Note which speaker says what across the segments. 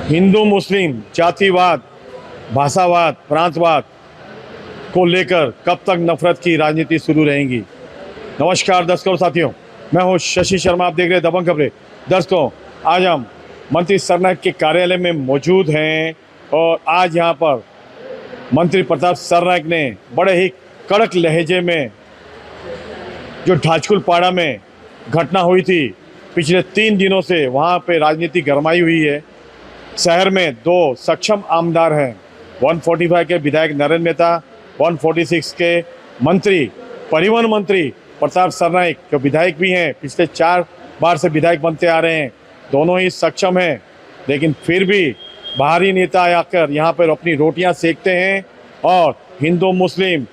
Speaker 1: हिंदू मुस्लिम जातिवाद, भाषावाद, प्रांतवाद को लेकर कब तक नफरत की राजनीति शुरू रहेगी। नमस्कार दर्शकों और साथियों, मैं हूं शशि शर्मा, आप देख रहे हैं दबंग खबरें। दर्शकों, आज हम मंत्री सरनाईक के कार्यालय में मौजूद हैं और आज यहां पर मंत्री प्रताप सरनाईक ने बड़े ही कड़क लहजे में जो ढाचकुलपाड़ा में घटना हुई थी, पिछले 3 दिनों से वहां पे राजनीति गरमाई हुई है। शहर में 2 सक्षम आमदार हैं, 145 के विधायक नरेंद्र मेहता, 146 के मंत्री परिवहन मंत्री प्रताप सरनाईक जो विधायक भी हैं, पिछले 4 बार से विधायक बनते आ रहे हैं। दोनों ही सक्षम हैं, लेकिन फिर भी बाहरी नेता आकर यहाँ पर अपनी रोटियां सेकते हैं और हिंदू मुस्लिम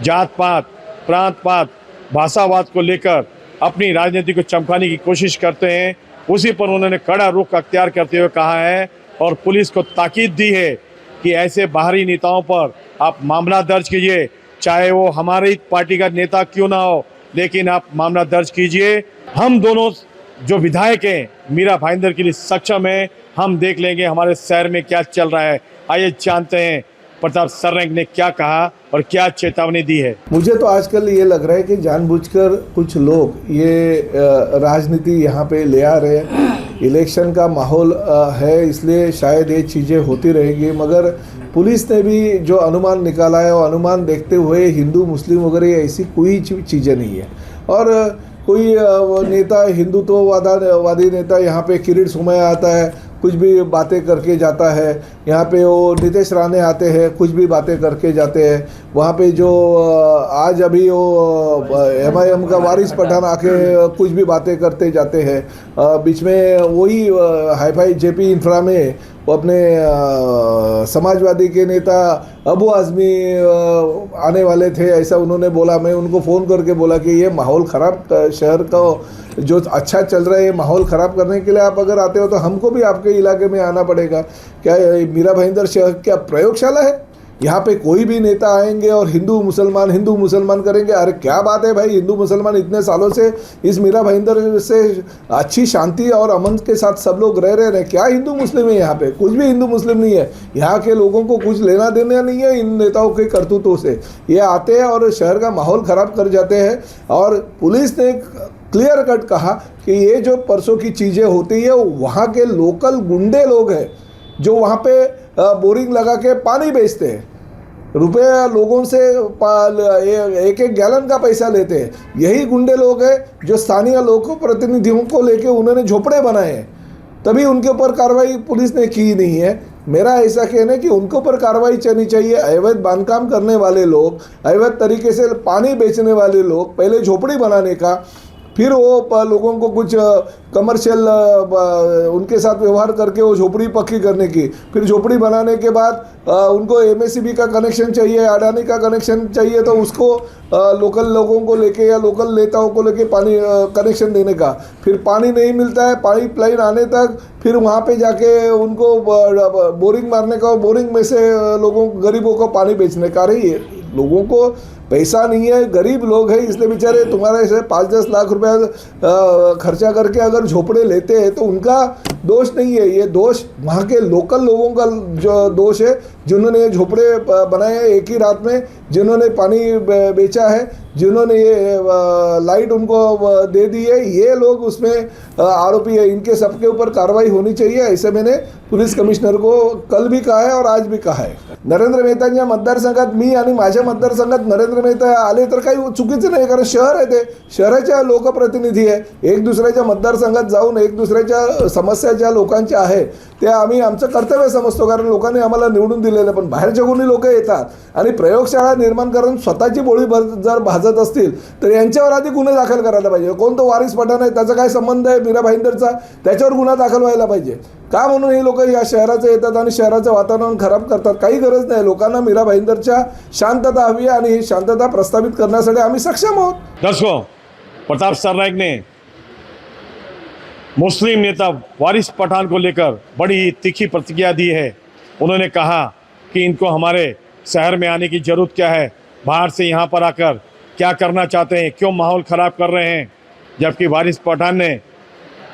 Speaker 1: जात पात, प्रांत पात, भाषावाद को लेकर अपनी राजनीति को चमकाने की कोशिश करते हैं। उसी पर उन्होंने कड़ा रुख अख्तियार करते हुए कहा है और पुलिस को ताकीद दी है कि ऐसे बाहरी नेताओं पर आप मामला दर्ज कीजिए, चाहे वो हमारी पार्टी का नेता क्यों ना हो, लेकिन आप मामला दर्ज कीजिए। हम दोनों जो विधायक हैं मीरा भाईंदर के लिए सक्षम हैं। हम देख लेंगे हमारे शहर में क्या चल रहा है। आइए जानते हैं प्रताप सरनाईक ने क्या कहा और क्या चेतावनी दी है।
Speaker 2: मुझे तो आजकल ये लग रहा है कि जानबूझकर कुछ लोग ये राजनीति यहाँ पे ले आ रहे हैं। इलेक्शन का माहौल है, इसलिए शायद ये चीज़ें होती रहेगी, मगर पुलिस ने भी जो अनुमान निकाला है वो अनुमान देखते हुए हिंदू मुस्लिम वगैरह ऐसी कोई चीज़ें नहीं है। और कोई नेता हिंदुत्ववादी नेता यहाँ पे किरीट सोमैया आता है, कुछ भी बातें करके जाता है। यहाँ पे वो नीतीश राणे आते हैं, कुछ भी बातें करके जाते हैं। वहाँ पे जो आज अभी वो MIM का वारिस पठान आके कुछ भी बातें करते जाते हैं। बीच में वही हाईफाई JP इंफ्रा में वो अपने समाजवादी के नेता अबू आज़मी आने वाले थे, ऐसा उन्होंने बोला। मैं उनको फ़ोन करके बोला कि ये माहौल ख़राब, शहर का जो अच्छा चल रहा है माहौल ख़राब करने के लिए आप अगर आते हो तो हमको भी आपके इलाके में आना पड़ेगा। क्या मीरा भाईंदर शहर क्या प्रयोगशाला है? यहाँ पे कोई भी नेता आएंगे और हिंदू मुसलमान करेंगे? अरे क्या बात है भाई, हिंदू मुसलमान इतने सालों से इस मीरा भाईंदर से अच्छी शांति और अमन के साथ सब लोग रह रहे हैं। क्या हिंदू मुस्लिम है? यहाँ पे कुछ भी हिंदू मुस्लिम नहीं है। यहाँ के लोगों को कुछ लेना देना नहीं है इन नेताओं के करतूतों से। ये आते हैं और शहर का माहौल ख़राब कर जाते हैं। और पुलिस ने क्लियर कट कहा कि ये जो परसों की चीज़ें होती है वहाँ के लोकल गुंडे लोग हैं जो वहाँ पे बोरिंग लगा के पानी बेचते हैं, रुपये लोगों से 1-1 गैलन का पैसा लेते हैं। यही गुंडे लोग हैं जो स्थानीय लोक प्रतिनिधियों को लेके उन्होंने झोपड़े बनाए हैं, तभी उनके ऊपर कार्रवाई पुलिस ने की नहीं है। मेरा ऐसा कहना है कि उनके ऊपर कार्रवाई चलनी चाहिए। अवैध बांधकाम करने वाले लोग, अवैध तरीके से पानी बेचने वाले लोग, पहले झोपड़ी बनाने का, फिर वो लोगों को कुछ कमर्शियल उनके साथ व्यवहार करके वो झोपड़ी पक्की करने की, फिर झोपड़ी बनाने के बाद उनको MSEB का कनेक्शन चाहिए, अडानी का कनेक्शन चाहिए, तो उसको लोकल लोगों को लेके या लोकल नेताओं को लेके पानी कनेक्शन देने का, फिर पानी नहीं मिलता है पाइपलाइन आने तक, फिर वहाँ पे जाके उनको बोरिंग मारने का, बोरिंग में से लोगों गरीबों को पानी बेचने का। रही है, लोगों को पैसा नहीं है, गरीब लोग हैं, इसलिए बेचारे तुम्हारे से 5-10 लाख रुपया खर्चा करके अगर झोपड़े लेते हैं तो उनका दोष नहीं है। ये दोष वहाँ के लोकल लोगों का जो दोष है, जिन्होंने झोपड़े बनाए हैं एक ही रात में, जिन्होंने पानी बेचा है, जिन्होंने ये लाइट उनको दे दी है, ये लोग उसमें आरोपी है। इनके सबके ऊपर कार्रवाई होनी चाहिए, ऐसे मैंने पुलिस कमिश्नर को कल भी कहा है और आज भी कहा है। नरेंद्र मेहतांच्या मतदारसंघात मी आणि माझ्या मतदारसंघात नरेंद्र मेहता आले तर काही चुकीचं नाही, कारण शहर आहे, ते शहराच्या लोकप्रतिनिधी आहे। एक दुसऱ्याच्या मतदारसंघात जाऊन एक दुसऱ्याच्या समस्या ज्या लोकांच्या आहे ते आम्ही आमचं कर्तव्य समजतो, कारण लोकांनी आम्हाला निवडून दिलेलं। पण बाहेरच्या कोणी लोक येतात आणि प्रयोगशाळा निर्माण करून स्वतःची बोळी जर भाजत असतील तर यांच्यावर आधी गुन्हे दाखल करायला पाहिजे। कोण तो वारिस पठाण आहे, त्याचा काय संबंध आहे मीरा भाईंदरचा, त्याच्यावर गुन्हा दाखल व्हायला पाहिजे का? म्हणून हे लोक या शहराचे येतात आणि शहराचं वातावरण खराब करतात। काही गरज नाही, लोकांना मीरा भाईंदरच्या शांतता हवी आहे आणि ही शांतता प्रस्थापित करण्यासाठी आम्ही सक्षम आहोत।
Speaker 1: दर्शकों, प्रताप सरनाईक ने मुस्लिम नेता वारिस पठान को लेकर बड़ी ही तीखी प्रतिक्रिया दी है। उन्होंने कहा कि इनको हमारे शहर में आने की ज़रूरत क्या है, बाहर से यहाँ पर आकर क्या करना चाहते हैं, क्यों माहौल ख़राब कर रहे हैं। जबकि वारिस पठान ने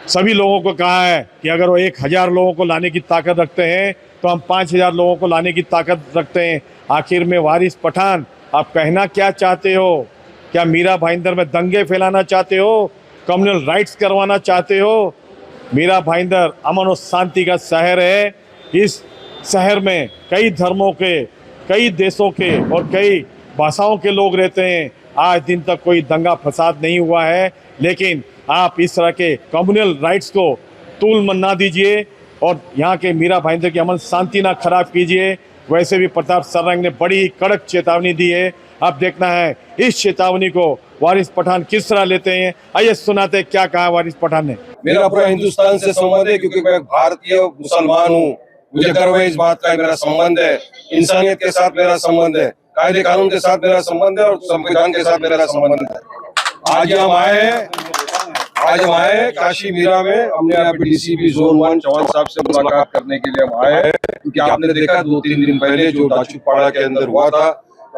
Speaker 1: सभी लोगों को कहा है कि अगर वो 1000 लोगों को लाने की ताकत रखते हैं तो हम 5000 लोगों को लाने की ताकत रखते हैं। आखिर में वारिस पठान, आप कहना क्या चाहते हो? क्या मीरा भाईंदर में दंगे फैलाना चाहते हो? कम्युनल राइट्स करवाना चाहते हो? मीरा भाईंदर अमन और शांति का शहर है। इस शहर में कई धर्मों के, कई देशों के और कई भाषाओं के लोग रहते हैं। आज दिन तक कोई दंगा फसाद नहीं हुआ है, लेकिन आप इस तरह के कम्युनल राइट्स को तूल मन्ना दीजिए और यहाँ के मीरा भाईंदर की अमन शांति ना खराब कीजिए। वैसे भी प्रताप सरनाईक ने बड़ी कड़क चेतावनी दी है। अब देखना है इस चेतावनी को वारिस पठान किस तरह लेते हैं। आइए सुनाते हैं क्या कहा वारिस पठान ने।
Speaker 3: मेरा पूरा हिंदुस्तान से संबंध है, क्योंकि मैं भारतीय मुसलमान हूँ। मुझे गर्व है इस बात का, मेरा संबंध है इंसानियत के साथ, मेरा संबंध है कायदे कानून के साथ, मेरा संबंध है और संविधान के साथ मेरा संबंध है। आज हम आए हैं काशी मीरा में। हमने यहाँ पे डीसीपी जोन 1 चौहान साहब से मुलाकात करने के लिए हम आए हैं, क्योंकि आपने देखा 2-3 दिन पहले जो दाचूपाड़ा के अंदर हुआ था,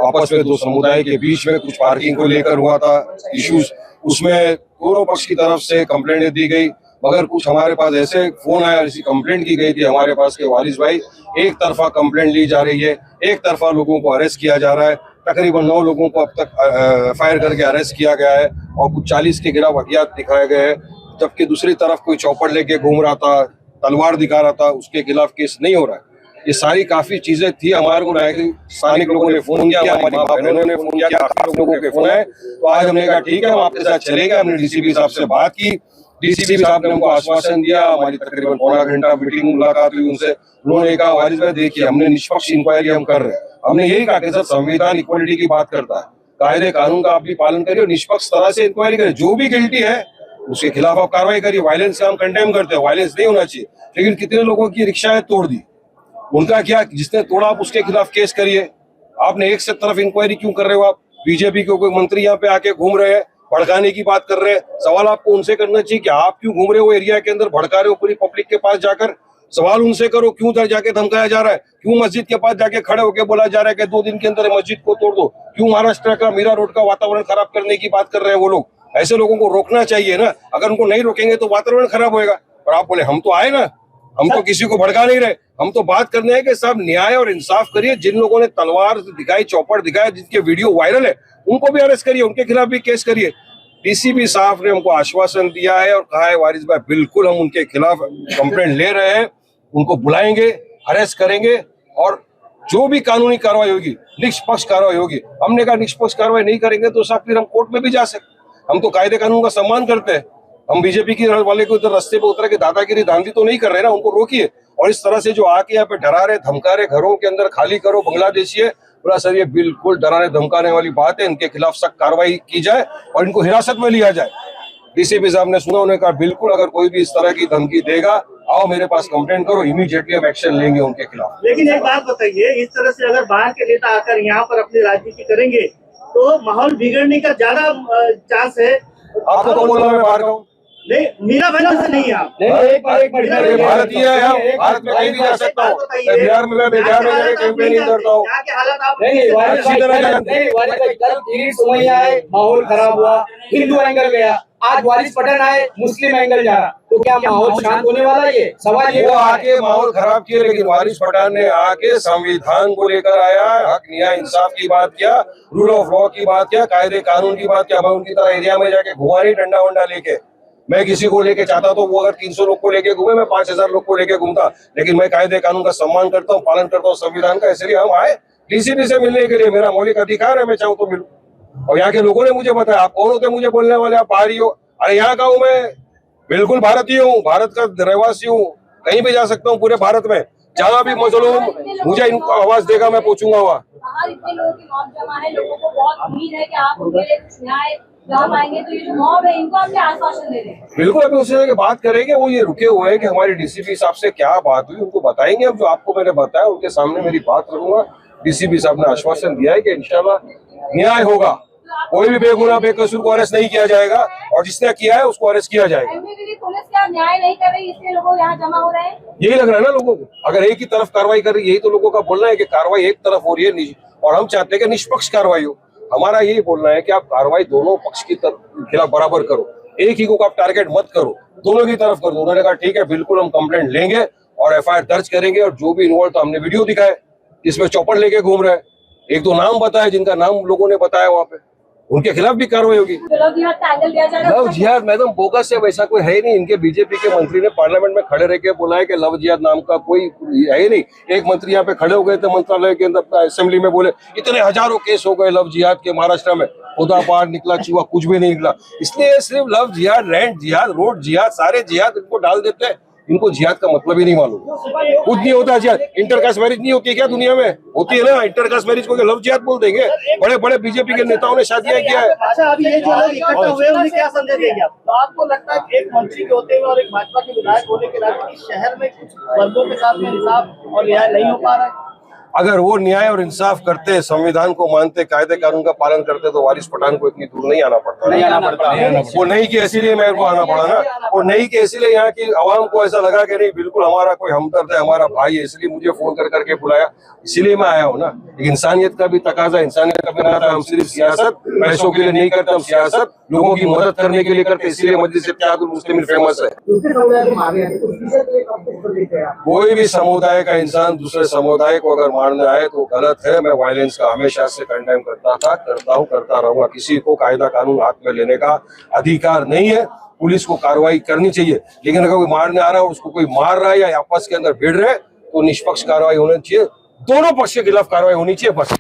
Speaker 3: आपस में दो समुदाय के बीच में कुछ पार्किंग को लेकर हुआ था इश्यूज। उसमें दोनों पक्ष की तरफ से कंप्लेंट दी गई, मगर कुछ हमारे पास ऐसे फोन आया, ऐसी कंप्लेंट की गई थी हमारे पास के वारिस भाई एक तरफा कंप्लेंट ली जा रही है, एक तरफा लोगों को अरेस्ट किया जा रहा है। तकरीबन 9 लोगों को अब तक फायर करके अरेस्ट किया गया है और कुछ 40 के खिलाफ अज्ञात दिखाए गए हैं। जबकि दूसरी तरफ कोई चौपड़ लेके घूम रहा था, तलवार दिखा रहा था, उसके खिलाफ केस नहीं हो रहा है। ये सारी काफी चीजें थी। हमारे को स्थानिक लोगों ने फोन किया, हमारी बहनों ने फोन किया, काफी लोगों के फोन आए। तो आज हमने कहा ठीक है, हम आपके साथ चलेंगे। हमने डीसीपी साहब से बात की, डीसीपी साहब ने हमको आश्वासन दिया। हमारी तकरीबन पौना घंटा मीटिंग मुलाकात हुई उनसे। उन्होंने कहा वारिस भाई देखिए, हमने निष्पक्ष इंक्वायरी हम कर रहे हैं। हमने यही कहा कि सर संविधान इक्वलिटी की बात करता है, कायदे कानून का आप भी पालन करिए और निष्पक्ष तरह से इंक्वायरी करिए। जो भी गिल्टी है उसके खिलाफ आप कार्रवाई करिए। वायलेंस का हम कंडेम करते हैं, वायलेंस नहीं होना चाहिए। लेकिन कितने लोगों की रिक्शाएं तोड़ दी, उनका क्या, जिसने तोड़ा आप उसके खिलाफ केस करिए। आपने एक से तरफ इंक्वायरी क्यों कर रहे हो? आप बीजेपी के कोई मंत्री यहाँ पे आके घूम रहे हैं, भड़काने की बात कर रहे हैं। सवाल आपको उनसे करना चाहिए कि आप क्यों घूम रहे हो एरिया के अंदर, भड़का रहे हो पूरी पब्लिक के पास जाकर। सवाल उनसे करो, क्यों उधर जाके धमकाया जा रहा है? क्यों मस्जिद के पास जाके खड़े होकर बोला जा रहा है कि 2 दिन के अंदर मस्जिद को तोड़ दो? क्यों महाराष्ट्र का मीरा रोड का वातावरण खराब करने की बात कर रहे हैं वो लोग? ऐसे लोगों को रोकना चाहिए ना। अगर उनको नहीं रोकेंगे तो वातावरण खराब होएगा। और आप बोले हम तो आए ना, हम तो किसी को भड़का नहीं रहे, हम तो बात करने हैं कि साहब न्याय और इंसाफ करिए। जिन लोगों ने तलवार दिखाई, चौपड़ दिखाया, जिनके वीडियो वायरल है, उनको भी अरेस्ट करिए, उनके खिलाफ भी केस करिए। डीसीपी साहब ने हमको आश्वासन दिया है और कहा है वारिस भाई बिल्कुल हम उनके खिलाफ कंप्लेंट ले रहे हैं, उनको बुलाएंगे, अरेस्ट करेंगे और जो भी कानूनी कार्रवाई होगी, निष्पक्ष कार्रवाई होगी। हमने कहा निष्पक्ष कार्रवाई नहीं करेंगे तो साहब फिर हम कोर्ट में भी जा सकते। हम तो कायदे कानून का सम्मान करते हैं। हम बीजेपी की वाले को इधर रास्ते पे उतर के दादागिरी धांधली तो नहीं कर रहे ना, उनको रोकिए। और इस तरह से जो आके यहाँ पे डरा रहे, धमका रहे, घरों के अंदर खाली करो, बांग्लादेशी है, बोला सर ये बिल्कुल डराने धमकाने वाली बात है। इनके खिलाफ सख्त कार्रवाई की जाए और इनको हिरासत में लिया जाए। डीसीपी साहब ने सुना, उन्होंने कहा बिल्कुल अगर कोई भी इस तरह की धमकी देगा, आओ मेरे पास कंप्लेंट करो, इमीडिएटली हम एक्शन लेंगे उनके खिलाफ।
Speaker 4: लेकिन एक बात बताइए, इस तरह से अगर बाहर के नेता आकर यहाँ पर अपनी राजनीति करेंगे तो माहौल बिगड़ने का ज्यादा चांस है।
Speaker 3: आपको कौन बोला मैं बाहर का हूँ?
Speaker 4: नहीं, मीरा भाईंदर से नहीं आप।
Speaker 3: नहीं, भारतीय है हम, भारत में कहीं भी जा सकता हूँ। बिहार में जाके कैंपेनिंग करता हूँ।
Speaker 4: यहाँ के हालात आप
Speaker 5: कल किरीट सोमैया आए, माहौल खराब हुआ, हिंदू एंगल गया, आज वारिस पठान आए, मुस्लिम एंगल जा रहा। तो क्या माहौल शांत होने वाला? ये सवाल ये।
Speaker 3: वो आके माहौल खराब किया, लेकिन वारिस पठान ने आके संविधान को लेकर आया, हक न्याय इंसाफ की बात किया, रूल ऑफ लॉ की बात किया, कायदे कानून की बात किया। मैं उनकी तरह एरिया में जाके घुमा नहीं डंडा वंडा लेके। मैं किसी को लेके चाहता तो वो अगर 300 लोग को लेके घूमे, मैं 5000 लोग को लेके घूमता। लेकिन मैं कायदे कानून का सम्मान करता हूँ, पालन करता हूँ संविधान का। इसलिए हम आए डीसीपी से मिलने के लिए। मेरा मौलिक अधिकार है, मैं चाहूँ तो मिलूं। और यहाँ के लोगों ने मुझे बताया, आप कौन होते मुझे बोलने वाले, आप बाहरी हो? अरे यहाँ का हूँ मैं, बिल्कुल भारतीय हूँ, भारत का रहवासी हूँ, कहीं भी जा सकता हूँ पूरे भारत में। जहाँ भी मजलूम मुझे इनको आवाज देगा, मैं पूछूंगा वहाँ।
Speaker 6: बाहर इतने लोगों की मौत जमा है, लोगों को बहुत उम्मीद है कि आप उनके लिए कुछ न्याय जहाँ आएंगे। तो ये जो मॉब है, इनको आप क्या आश्वासन दे रहे हैं?
Speaker 3: बिल्कुल, अभी उससे बात करेंगे। वो ये रुके हुए हैं कि हमारे डीसीपी साहब से क्या बात हुई, उनको बताएंगे। अब जो आपको मैंने बताया उनके सामने मेरी बात रखूंगा। डीसीपी साहब ने आश्वासन दिया है कि इंशाल्लाह न्याय होगा, कोई भी बेगुनाह बेकसूर को अरेस्ट नहीं किया जाएगा और जिसने किया है उसको अरेस्ट किया जाएगा।
Speaker 6: पुलिस क्या न्याय नहीं कर रही, इसलिए लोग यहाँ जमा हो रहे हैं?
Speaker 3: यही लग रहा है ना लोगों को। अगर एक ही तरफ कार्रवाई कर रही है, यही तो लोगों का बोलना है कि कार्रवाई एक तरफ हो रही है और हम चाहते हैं कि निष्पक्ष कार्रवाई हो। हमारा यही बोलना है कि आप कार्रवाई दोनों पक्ष की खिलाफ बराबर करो। एक ही को आप टारगेट मत करो, दोनों की तरफ करो। उन्होंने कहा ठीक है, बिल्कुल हम कंप्लेंट लेंगे और एफआईआर दर्ज करेंगे, और जो भी इन्वॉल्व, तो हमने वीडियो दिखाए इसमें चॉपर लेके घूम रहे हैं, एक दो नाम बताए जिनका नाम लोगों ने बताया वहां पे, उनके खिलाफ भी कार्रवाई होगी।
Speaker 6: लव जिहाद का एंगल लिया जाएगा।
Speaker 3: लव जिहाद मैडम बोगस है, वैसा कोई है ही नहीं। इनके बीजेपी के मंत्री ने पार्लियामेंट में खड़े रह के बोला है कि लव जिहाद नाम का कोई है ही नहीं। एक मंत्री यहाँ पे खड़े हो गए थे मंत्रालय के अंदर असेंबली में, बोले इतने हजारों केस हो गए लव जिहाद के महाराष्ट्र में, खुदा पार निकला चूहा कुछ भी नहीं निकला। इसलिए सिर्फ लव जिहाद, रैंट जिहाद, रोड जिहाद, सारे जिहाद इनको डाल देते हैं। इनको जिहाद का मतलब ही नहीं मालूम, कुछ नहीं होता जिहाद। इंटरकास्ट मैरिज नहीं होती है क्या दुनिया में? होती है ना इंटरकास्ट मैरिज को, लव जिहाद बोल देंगे? बड़े बड़े बीजेपी के नेताओं ने शादियां किया है।
Speaker 4: अच्छा, अभी ये जो लोग इकट्ठा हुए उन्हें क्या संदेश देंगे आप? तो आपको लगता है कि एक मंत्री के होते हुए और एक भाजपा के विधायक होने के नाते इस शहर में कुछ वर्गों के साथ में इंसाफ और न्याय नहीं हो पा रहा है?
Speaker 3: अगर वो न्याय और इंसाफ करते, संविधान को मानते, कायदे कानून का पालन करते, तो वारिस पठान को इतनी दूर नहीं आना पड़ता। वो नहीं कि इसीलिए मेरे को आना पड़ा ना, वो नहीं कि इसीलिए यहाँ की आवाम को ऐसा लगा कि नहीं बिल्कुल हमारा कोई हमदर्द है, हमारा भाई है, इसलिए मुझे फोन कर करके बुलाया, इसीलिए मैं आया हूँ ना। एक इंसानियत का भी तकाजा, इंसानियत का भी नाता। हम सिर्फ सियासत पैसों के लिए नहीं करते, हम सियासत लोगों की मदद करने के लिए करते, इसीलिए मजलिस इत्तेहादुल मुस्लिमीन फेमस है। कोई भी समुदाय का इंसान दूसरे समुदाय को अगर मारने आए तो गलत है। मैं वायलेंस का हमेशा से कंडेम करता था, करता हूँ, करता रहूंगा। किसी को कायदा कानून हाथ में लेने का अधिकार नहीं है। पुलिस को कार्रवाई करनी चाहिए, लेकिन अगर कोई मारने आ रहा है, उसको कोई मार रहा है या आपस के अंदर भिड़ रहे, तो निष्पक्ष कार्रवाई होनी चाहिए, दोनों पक्ष के खिलाफ कार्रवाई होनी चाहिए। बस